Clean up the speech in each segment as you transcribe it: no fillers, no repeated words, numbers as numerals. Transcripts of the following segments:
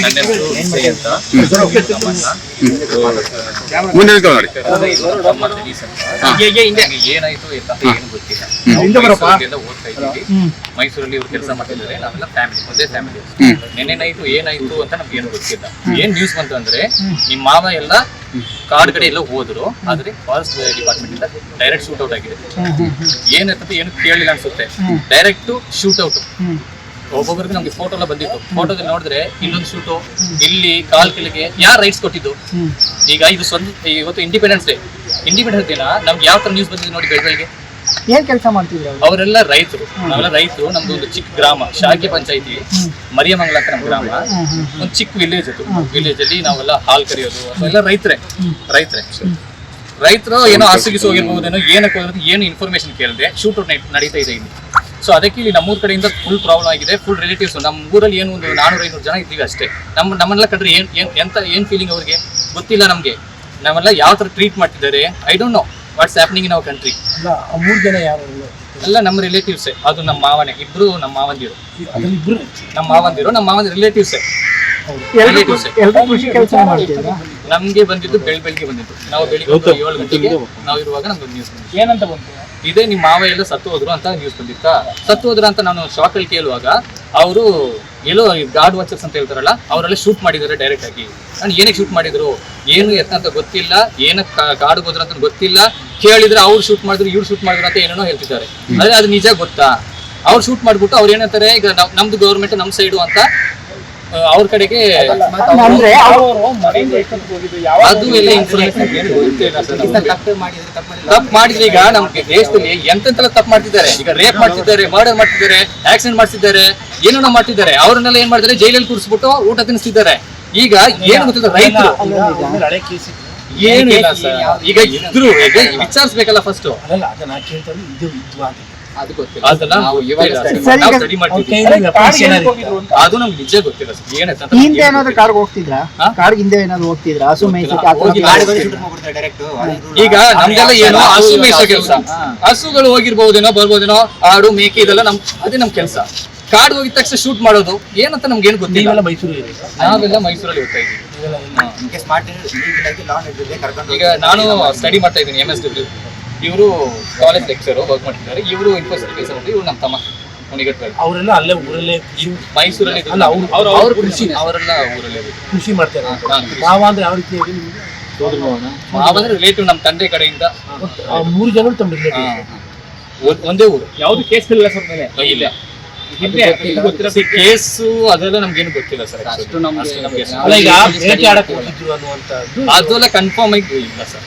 ನನ್ನ ಹೆಸರು ವಿಜಯ್ ಅಂತ. ಮುಂದೆ ನೋಡಿ. ನಮ್ಮ ದಿನೇಶ್ ಅಂತ. ನನಗೆ ಏನಾಯ್ತು ಅಂತ ಏನು ಗೊತ್ತಿಲ್ಲ. ಮೈಸೂರಿಗೆಲ್ಲ ಓದ್ತಾ ಇದ್ದೀವಿ. ಮೈಸೂರಲ್ಲಿ ಇವ್ರು ಕೆಲಸ ಮಾಡ್ತಿದ್ದಾರೆ. ನಾವೆಲ್ಲ ಫ್ಯಾಮಿಲಿ, ಒಂದೇ ಫ್ಯಾಮಿಲಿ. ನೆನ್ನೆ ನೈಟು ಏನಾಯ್ತು ಅಂತ ನಮ್ಗೆ ಏನು ಗೊತ್ತಿಲ್ಲ. ಏನ್ ನ್ಯೂಸ್ ಬಂತು ಅಂದ್ರೆ ನಿಮ್ಮ ಮಾವ ಎಲ್ಲ ಕಾಡ್ ಕಡೆ ಎಲ್ಲ ಹೋದ್ರು, ಆದ್ರೆ ಫಾರೆಸ್ಟ್ ಡಿಪಾರ್ಟ್ಮೆಂಟ್ ಇಂದ ಡೈರೆಕ್ಟ್ ಶೂಟ್ ಔಟ್ ಆಗಿದೆ. ಏನಂತ ಏನು ಕೇಳಿಲ್ಲ ಅನ್ಸುತ್ತೆ, ಡೈರೆಕ್ಟ್ ಶೂಟ್ ಔಟ್. ಒಬ್ಬೊಬ್ಬರಿಗೆ ನಮ್ಗೆ ಫೋಟೋ ಎಲ್ಲ ಬಂದಿತ್ತು. ಫೋಟೋದಲ್ಲಿ ನೋಡಿದ್ರೆ ಇಲ್ಲೊಂದು ಶೂಟು, ಇಲ್ಲಿ ಕಾಲ್ ಕೆಳಗೆ ಯಾರು ರೈಟ್ಸ್ ಕೊಟ್ಟಿದ್ದು. ಈಗ ಇದು ಇವತ್ತು ಇಂಡಿಪೆಂಡೆನ್ಸ್ ಡೇ. ಇಂಡಿಪೆಂಡೆನ್ಸ್ ದಿನ ನಮ್ಗೆ ಯಾವ ತರ ನ್ಯೂಸ್ ಬಂದಿದೆ ನೋಡಿ. ಬೆಳಗ್ಗೆ ಏನ್ ಕೆಲಸ ಮಾಡ್ತಿದ್ರು ಅವರೆಲ್ಲ ರೈತರು, ನಾವೆಲ್ಲ ರೈತರು. ನಮ್ದು ಒಂದು ಚಿಕ್ಕ ಗ್ರಾಮ, ಶಾಖೆ ಪಂಚಾಯತಿ ಮರಿಯಮಂಗಲ ಅಂತ ನಮ್ಮ ಗ್ರಾಮ. ಒಂದು ಚಿಕ್ಕ ವಿಲೇಜ್ ಅದು. ವಿಲೇಜ್ ಅಲ್ಲಿ ನಾವೆಲ್ಲ ಹಾಲ್ ಕರೆಯೋದು ಎಲ್ಲ ರೈತರು ಏನೋ ಹಸಿಗಿಸಿ ಹೋಗಿರ್ಬಹುದೇನೋ, ಏನಕ್ಕೆ ಹೋಗೋದು ಏನು ಇನ್ಫಾರ್ಮೇಶನ್ ಕೇಳಿದೆ. ಶೂಟ್ ಔಟ್ ನಡೀತಾ ಇದೆ ಇಲ್ಲಿ. ಸೊ ಅದಕ್ಕೆ ಇಲ್ಲಿ ನಮ್ಮೂರ್ ಕಡೆಯಿಂದ ಫುಲ್ ಪ್ರಾಬ್ಲಮ್ ಆಗಿದೆ. ಫುಲ್ ರಿಲೇಟಿವ್ಸ್ ನಮ್ಮ ಊರಲ್ಲಿ ಏನು ಒಂದು 400-500 ಜನ ಇದ್ದೀವಿ ಅಷ್ಟೇ. ನಮ್ಮನ್ನೆಲ್ಲ ಕಂಡ್ರೆ ಏನ್ ಫೀಲಿಂಗ್ ಅವ್ರಿಗೆ ಗೊತ್ತಿಲ್ಲ. ನಾವೆಲ್ಲ ಯಾವ ತರ ಟ್ರೀಟ್ ಮಾಡ್ತಿದ್ದಾರೆ, I don't know what's happening in our country. 3 ಜನ ಯಾರು ಎಲ್ಲ ನಮ್ಮ ರಿಲೇಟಿವ್ಸೇ. ಅದು ನಮ್ಮ ಮಾವನೇ, ಇಬ್ರು ನಮ್ಮ ಮಾವಂದಿರು, ನಮ್ಮ ಮಾವಂದಿರ ರಿಲೇಟಿವ್ಸೇ. ಕೃಷಿ ಕೆಲಸ ಮಾಡ್ತಿದ್ರ. ನಮ್ಗೆ ಬಂದಿದ್ದು ಬೆಳಿಗ್ಗೆ ಬಂದಿದ್ದು. ನಾವು ಬೆಳಿಗ್ಗೆ 7 ಗಂಟೆಗೆ ನಾವು ಇರುವಾಗ ನಮ್ಗೆ ನ್ಯೂಸ್ ಬಂದಿತ್ತು. ಏನಂತ ಬಂತು? ಇದೇ ನಿಮ್ಮ ಮಾವ ಎಲ್ಲ ಸತ್ತು ಹೋದ್ರು ಅಂತ ನ್ಯೂಸ್ ಬಂದಿತ್ತಾ. ಸತ್ತು ಹೋದ್ರು ಅಂತ ನಾನು ಶಾಕ್ ಅಲ್ಲಿ ಕೇಳುವಾಗ ಅವರು ಎಲ್ಲೋ ಗಾರ್ಡ್ ವಾಚರ್ಸ್ ಅಂತ ಹೇಳ್ತಾರಲ್ಲ, ಅವರೆಲ್ಲ ಶೂಟ್ ಮಾಡಿದ್ದಾರೆ ಡೈರೆಕ್ಟ್ ಆಗಿ. ನಾನು ಏನಕ್ಕೆ ಶೂಟ್ ಮಾಡಿದ್ರು, ಏನು ಎತ್ತ ಅಂತ ಗೊತ್ತಿಲ್ಲ, ಏನಕ್ಕೆ ಗಾರ್ಡ್ ಹೋದ್ರು ಅಂತ ಗೊತ್ತಿಲ್ಲ. ಕೇಳಿದ್ರೆ ಅವ್ರು ಶೂಟ್ ಮಾಡಿದ್ರು, ಇವ್ರು ಶೂಟ್ ಮಾಡಿದ್ರು ಅಂತ ಏನೇನೋ ಹೇಳ್ತಿದ್ದಾರೆ. ಆದ್ರೆ ಅದು ನಿಜ ಗೊತ್ತಾ? ಅವ್ರು ಶೂಟ್ ಮಾಡ್ಬಿಟ್ಟು ಅವ್ರು ಏನಂತಾರೆ, ಈಗ ನಮ್ದು ಗೌರ್ಮೆಂಟ್ ನಮ್ಮ ಸೈಡು ಅಂತ ಅವ್ರ ಕಡೆಗೆ ಅದು ಎಲ್ಲ ಇನ್ಫಾರ್ಮೇಶನ್ ತಪ್ಪು ಮಾಡಿದ್ರೆ. ಈಗ ನಮ್ಗೆ ದೇಶದಲ್ಲಿ ಎಂತೆಂತೆಲ್ಲ ತಪ್ಪು ಮಾಡ್ತಿದ್ದಾರೆ. ಈಗ ರೇಪ್ ಮಾಡ್ತಿದ್ದಾರೆ, ಮರ್ಡರ್ ಮಾಡ್ತಿದ್ದಾರೆ, ಆಕ್ಸಿಡೆಂಟ್ ಮಾಡ್ತಿದ್ದಾರೆ, ಏನೇನೋ ಮಾಡ್ತಿದ್ದಾರೆ. ಅವ್ರನ್ನೆಲ್ಲ ಏನ್ ಮಾಡ್ತಾರೆ, ಜೈಲಲ್ಲಿ ಕೂರಿಸ್ಬಿಟ್ಟು ಊಟ ತಿನ್ನಿಸ್ತಿದ್ದಾರೆ. ಈಗ ಏನು ಗೊತ್ತಿಲ್ಲ, ರೈತರು ಏನು ಇಲ್ಲ ಸರ್. ಈಗ ಇದ್ರು ವಿಚಾರಿಸ್ಬೇಕಲ್ಲ ಫಸ್ಟ್. ಅದು ಗೊತ್ತಿಲ್ಲ, ಅದೆಲ್ಲ ಅದು ನಮ್ಗೆ ನಿಜ ಗೊತ್ತಿಲ್ಲ ಸರ್. ಹಿಂದೆ ಏನಾದ್ರು ಕಾರ್ಗೆ ಹೋಗ್ತಿದ್ರಾ? ಕಾರ್ಗೆ ಹಿಂದೆ ಏನಾದ್ರು ಹೋಗ್ತಿದ್ರಾ? ಹಸು ಮೇಯ್ಸಕ್ಕೆ? ಈಗ ನಮ್ಗೆಲ್ಲ ಏನು ಹಸು ಮೇಯ್ಸೋ ಕೆಲಸ. ಹಸುಗಳು ಹೋಗಿರ್ಬಹುದೇನೋ, ಬರ್ಬೋದೇನೋ, ಆಡು ಮೇಕೆ ಇದೆಲ್ಲ ಅದೇ ನಮ್ ಕೆಲಸ. ಕಾಡು ಹೋಗಿದ ತಕ್ಷಣ ಶೂಟ್ ಮಾಡೋದು ಏನಂತ ನಮ್ಗೆ ಏನು ಗೊತ್ತಿಲ್ಲ. ನಾವೆಲ್ಲ ಮೈಸೂರಲ್ಲಿ ಹೋಗ್ತಾ ಇದ್ದೀವಿ. ಈಗ ನಾನು ಸ್ಟಡಿ ಮಾಡ್ತಾ ಇದ್ದೀನಿ MSW. ಇವರು ಕಾಲೇಜ್ ಲೆಕ್ಚರ್ ವರ್ಕ್ ಮಾಡ್ತಿದ್ದಾರೆ. ಇವರು ಇನ್ಫೋಸಿಟಿ ಕೆಲಸ ಮಾಡ್ತಾರೆ. ಇವ್ರು ನಮ್ಮ ತಮ್ಮ ಅವರೆಲ್ಲ ಅಲ್ಲೇ ಊರಲ್ಲೇ ಮೈಸೂರಲ್ಲಿ ಅವರೆಲ್ಲ ಊರಲ್ಲೇ ಕೃಷಿ ಮಾಡ್ತಾರೆ. ಮಾವ ಅಂದ್ರೆ ಯಾವ ರೀತಿ? ಮಾವ ಅಂದ್ರೆ ರಿಲೇಟಿವ್, ನಮ್ಮ ತಂದೆ ಕಡೆಯಿಂದ 3 ಜನ ತಮ್ಮ ರಿಲೇಟಿವ್. ಒಂದೇ ಊರು. ಯಾವ್ದು ಕೇಸ್ ಇಲ್ಲ ಸರ್ ಮೇಲೆ? ಇಲ್ಲ, ಕೇಸು ಅದೆಲ್ಲ ನಮ್ಗೇನು ಗೊತ್ತಿಲ್ಲ ಸರ್. ಅದೆಲ್ಲ ಕನ್ಫರ್ಮ್ ಆಗಿ ಇಲ್ಲ ಸರ್.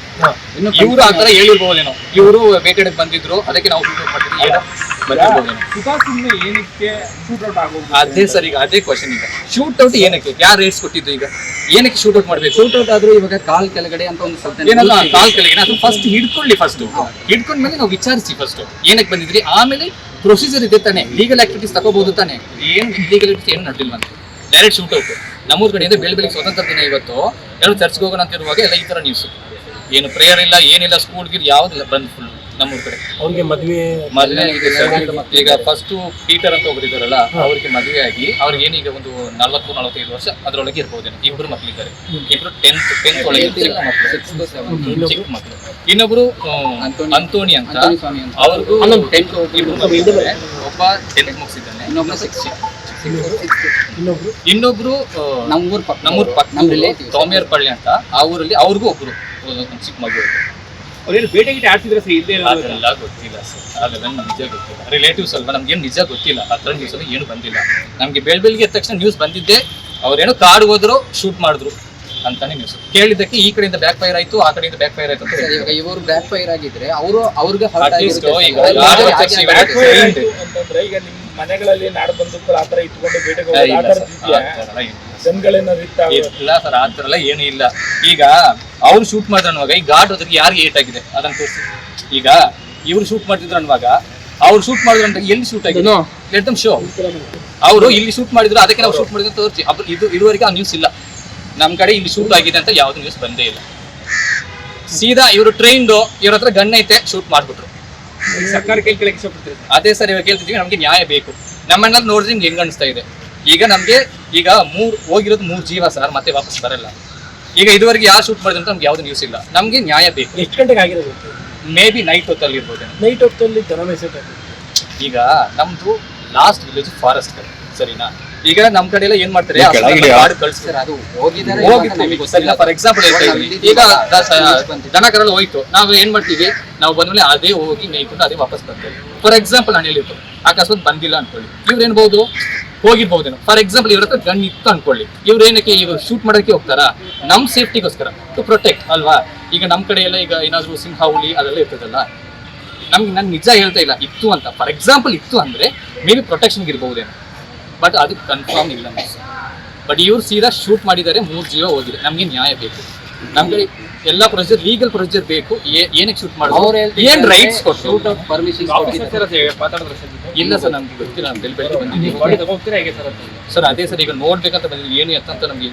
ಇವರು ಆ ತರ ಹೇಳಿರ್ಬೋದೇನೋ, ಇವರು ಬೇಟೆಡಕ್ ಬಂದಿದ್ರು, ಅದಕ್ಕೆ ನಾವು ಅದೇ ಸರ್. ಈಗ ಅದೇ ಕ್ವಶನ್, ಈಗ ಶೂಟ್ ಔಟ್ ಏನಕ್ಕೆ, ಯಾರು ರೇಟ್ಸ್ ಕೊಟ್ಟಿದ್ದು? ಈಗ ಏನಕ್ಕೆ ಶೂಟ್ ಔಟ್ ಮಾಡ್ಬೇಕು? ಶೂಟ್ ಔಟ್ ಆದ್ರೂ ಇವಾಗ ಕಾಲ್ ಕೆಳಗಡೆ ಅಂತ ಒಂದು ಸ್ವಲ್ಪ ಏನಲ್ಲ, ಕಾಲ್ ಕೆಳಗಡೆ ಅದು ಫಸ್ಟ್ ಹಿಡ್ಕೊಂಡ್ಮೇಲೆ ನಾವು ವಿಚಾರಿಸಿ ಫಸ್ಟ್ ಏನಕ್ಕೆ ಬಂದಿದ್ರಿ. ಆಮೇಲೆ ಪ್ರೊಸೀಜರ್ ಇದೆ ತಾನೆ, ಲೀಗಲ್ ಆಕ್ಟಿವಿಟೀಸ್ ತಗೋಬಹುದು ತಾನೆ. ಏನು ಇಲ್ಲೀಗಲ್ ಏನು ನಡೆದಿಲ್ಲ ಅಂತ ಡೈರೆಕ್ಟ್ ಶೂಟ್ ಔಟ್. ನಮ್ಮೂರ್ ಕಡೆಯಿಂದ ಬೆಳಿಗ್ಗೆ ಸ್ವತಂತ್ರ ದಿನ ಇವತ್ತು ಎಲ್ಲರೂ ಚರ್ಚ್ಗೆ ಹೋಗೋಣ ಅಂತ ಇರುವಾಗ ಎಲ್ಲ ಈ ತರ ನ್ಯೂಸ್. ಏನು ಪ್ರೇಯರ್ ಇಲ್ಲ, ಏನಿಲ್ಲ, ಸ್ಕೂಲ್ಗೆ ಯಾವುದಿಲ್ಲ, ಬಂದ್ ಫುಲ್ ನಮ್ಮೂರ್ ಕಡೆ. ಅವ್ರಿಗೆ ಮದುವೆ ಈಗ ಫಸ್ಟ್ ಪೀಟರ್ ಅಂತ ಹೋಗಿದ್ದಾರಲ್ಲ, ಅವ್ರಿಗೆ ಮದುವೆ ಆಗಿ ಅವ್ರಿಗೆ ಏನೀಗ ಒಂದು 40-45 ವರ್ಷ ಅದರೊಳಗೆ ಇರ್ಬೋದೇನೋ. ಇಬ್ರು ಮಕ್ಳಿದ್ದಾರೆ. ಇಬ್ರು 10th ಒಳಗೆ ಚಿಕ್ಕ ಮಕ್ಕಳು. ಇನ್ನೊಬ್ರು ಅಂತೋಣಿ ಅಂತ, ಅವ್ರಿಗೂ ಒಬ್ಬ 10th ಮುಗಿಸಿದ್ದಾನೆ, ಇನ್ನೊಬ್ರು ನಮ್ಮೂರ್ ಪಕ್ಕ ತೋಮೇರ್ಪಳ್ಳಿ ಅಂತ, ಆ ಊರಲ್ಲಿ ಅವ್ರಿಗೂ ಒಬ್ರು ಚಿಕ್ಕ ಮಗು. ಬೇಟೆಗಿಟ್ಟು ಆಡ್ತಿದ್ರೆ ಸರ್? ಅದೆಲ್ಲ ಗೊತ್ತಿಲ್ಲ ಸರ್, ಅದೆಲ್ಲ ನಿಜ ಗೊತ್ತಿಲ್ಲ. ರಿಲೇಟಿವ್ಸ್ ಅಲ್ವಾ, ನಮ್ಗೇನು ನಿಜ ಗೊತ್ತಿಲ್ಲ. ಆ ಥರ ನ್ಯೂಸ್ ಅಲ್ಲಿ ಏನು ಬಂದಿಲ್ಲ ನಮ್ಗೆ. ಬೆಳಗ್ಗೆ ಎದ್ದ ತಕ್ಷಣ ನ್ಯೂಸ್ ಬಂದಿದ್ದೆ, ಅವ್ರೇನೋ ಕಾಡು ಹೋದ್ರು, ಶೂಟ್ ಮಾಡಿದ್ರು ಅಂತಾನೆ ನ್ಯೂಸ್ ಕೇಳಿದ್ದಕ್ಕೆ. ಈ ಕಡೆಯಿಂದ ಬ್ಯಾಕ್ ಫೈರ್ ಆಯ್ತು, ಆ ಕಡೆಯಿಂದ ಬ್ಯಾಕ್ ಫೈರ್ ಆಯ್ತು ಅಂತ. ಇವಾಗ ಇವರು ಬ್ಯಾಕ್ ಫೈರ್ ಆಗಿದ್ರೆ ಅವ್ರಿಗೆ ಈಗ ನಿಮ್ ಮನೆಗಳಲ್ಲಿ ನಾಡು ಬಂದೂಕರು ಆತರ ಇಟ್ಕೊಂಡು ಬೇಟೆಗೆ ಇಲ್ಲ ಸರ್, ಆ ಥರ ಎಲ್ಲ ಏನು ಇಲ್ಲ. ಈಗ ಅವ್ರು ಶೂಟ್ ಮಾಡಿದ್ರು ಅನ್ನುವಾಗ ಈ ಘಾಟ್ ಹೋದ್ರೆ ಯಾರಿಗೆ ಏಟ್ ಆಗಿದೆ ಅದನ್ನ ತೋರಿಸಿ. ಈಗ ಇವ್ರು ಶೂಟ್ ಮಾಡ್ತಿದ್ರು ಅನ್ನುವಾಗ ಅವ್ರು ಶೂಟ್ ಮಾಡಿದ್ರು ಅಂತ ಎಲ್ಲಿ ಶೂಟ್ ಆಗಿದೆ ಲೆಟ್ ದಮ್ ಶೋ. ಅವರು ಇಲ್ಲಿ ಶೂಟ್ ಮಾಡಿದ್ರು, ಅದಕ್ಕೆ ನಾವು ಶೂಟ್ ಮಾಡಿದ್ರು ತೋರಿಸಿ. ಇದುವರೆಗೆ ಆ ನ್ಯೂಸ್ ಇಲ್ಲ ನಮ್ ಕಡೆ. ಇಲ್ಲಿ ಶೂಟ್ ಆಗಿದೆ ಅಂತ ಯಾವ್ದು ನ್ಯೂಸ್ ಬಂದೇ ಇಲ್ಲ. ಸೀದಾ ಇವರು ಟ್ರೈನ್ಡ್, ಇವ್ರ ಹತ್ರ ಗನ್ ಐತೆ, ಶೂಟ್ ಮಾಡ್ಬಿಟ್ರು. ಸರ್ಕಾರ ಕೇಳ್ಕೊಳಕ್ಕೆ ಇಷ್ಟಪಡ್ತೀವಿ. ಅದೇ ಸರ್, ಇವಾಗ ಕೇಳ್ತಿದೀವಿ, ನಮ್ಗೆ ನ್ಯಾಯ ಬೇಕು. ನಮ್ಮನ್ನೆಲ್ಲ ನೋಡಿದ್ರೆ ನಿಮ್ಗೆ ಹೆಂಗ್ ಅನಿಸ್ತಾ ಇದೆ? ಈಗ ನಮ್ಗೆ ಈಗ ಹೋಗಿರೋದು 3 ಜೀವ ಸರ್, ಮತ್ತೆ ವಾಪಸ್ ಬರಲ್ಲ. ಈಗ ಇದುವರೆಗೆ ಯಾರು ಶೂಟ್ ಮಾಡಿದ್ರು ಅಂತ ನಮ್ಗೆ ಯಾವ್ದು ನ್ಯೂಸ್ ಇಲ್ಲ. ನಮ್ಗೆ ನ್ಯಾಯ ಬೇಕು. ಎಷ್ಟು ಗಂಟೆಗೆ ಆಗಿರೋದು? ಮೇ ಬಿ ನೈಟ್ ಹೊತ್ತಲ್ಲಿ ಇರ್ಬೋದು. ನೈಟ್ ಹೊತ್ತಲ್ಲಿ ಜನ ಮೆಸೇಜ್ ಈಗ ನಮ್ದು ಲಾಸ್ಟ್ ವಿಲೇಜ್ ಫಾರೆಸ್ಟ್ ಸರಿನಾ. ಈಗ ನಮ್ ಕಡೆ ಎಲ್ಲ ಏನ್ ಮಾಡ್ತಾರೆ, ಸರ್ ಅದು ಹೋಗಿದ್ದಾರೆ ಫಾರ್ ಎಕ್ಸಾಂಪಲ್ ಈಗ ದನ ಕರಳು ಹೋಯ್ತು, ನಾವು ಏನ್ ಮಾಡ್ತೀವಿ, ನಾವು ಬಂದ್ಮೇಲೆ ಅದೇ ಹೋಗಿ ಮೇಯ್ಕೊಂಡು ಅದೇ ವಾಪಸ್ ಬರ್ತೇವೆ. ಫಾರ್ ಎಕ್ಸಾಂಪಲ್ ನಾನು ಹೇಳಿತ್ತು, ಅಕಸ್ಮಾತ್ ಬಂದಿಲ್ಲ ಅನ್ಕೊಳ್ಳಿ, ಇವ್ರು ಏನ್ಬಹುದು ಹೋಗಿರ್ಬಹುದೇನೋ. ಫಾರ್ ಎಕ್ಸಾಂಪಲ್ ಇವ್ರ ಹತ್ರ ಗನ್ ಇತ್ತು ಅನ್ಕೊಳ್ಳಿ, ಇವ್ರು ಏನಕ್ಕೆ ಇವ್ರು ಶೂಟ್ ಮಾಡೋಕ್ಕೆ ಹೋಗ್ತಾರ, ನಮ್ ಸೇಫ್ಟಿಗೋಸ್ಕರ, ಟು ಪ್ರೊಟೆಕ್ಟ್ ಅಲ್ವಾ. ಈಗ ನಮ್ ಕಡೆ ಎಲ್ಲ ಈಗ ಏನಾದ್ರು ಸಿಂಹ ಹುಲಿ ಅದೆಲ್ಲ ಇರ್ತದಲ್ಲ, ನಮ್ಗೆ ನಾನು ನಿಜ ಹೇಳ್ತಾ ಇಲ್ಲ, ಇತ್ತು ಅಂತ. ಫಾರ್ ಎಕ್ಸಾಂಪಲ್ ಇತ್ತು ಅಂದ್ರೆ ಮೇ ಬಿ ಪ್ರೊಟೆಕ್ಷನ್ಗೆ ಇರ್ಬಹುದೇನೋ, ಬಟ್ ಅದು ಕನ್ಫರ್ಮ್ ಇಲ್ಲ. ಬಟ್ ಇವ್ರು ಸೀದಾ ಶೂಟ್ ಮಾಡಿದ್ದಾರೆ, 3 ಜೀವ ಹೋಗಿದೆ. ನಮ್ಗೆ ನ್ಯಾಯ ಬೇಕು, ನಮ್ಗೆ ಎಲ್ಲ ಪ್ರೊಸೀಜರ್, ಲೀಗಲ್ ಪ್ರೊಸೀಜರ್ ಬೇಕು. ಏನಕ್ಕೆ ಶೂಟ್ ಮಾಡೋದು, ಏನ್ ರೈಟ್ಸ್ ಕೊಟ್ಟು ಪರ್ಮಿಷನ್ ಇಲ್ಲ ಸರ್, ನಮ್ಗೆ ಗೊತ್ತಿಲ್ಲ. ನಮ್ಗೆ ಬೆಳಿಗ್ಗೆ ಬಂದಿದ್ದೀವಿ ಸರ್, ಅದೇ ಸರ್ ಈಗ ನೋಡ್ಬೇಕಂತ ಬಂದಿದ್ದೀವಿ, ಏನು ಎತ್ತ ಅಂತ ನಮ್ಗೆ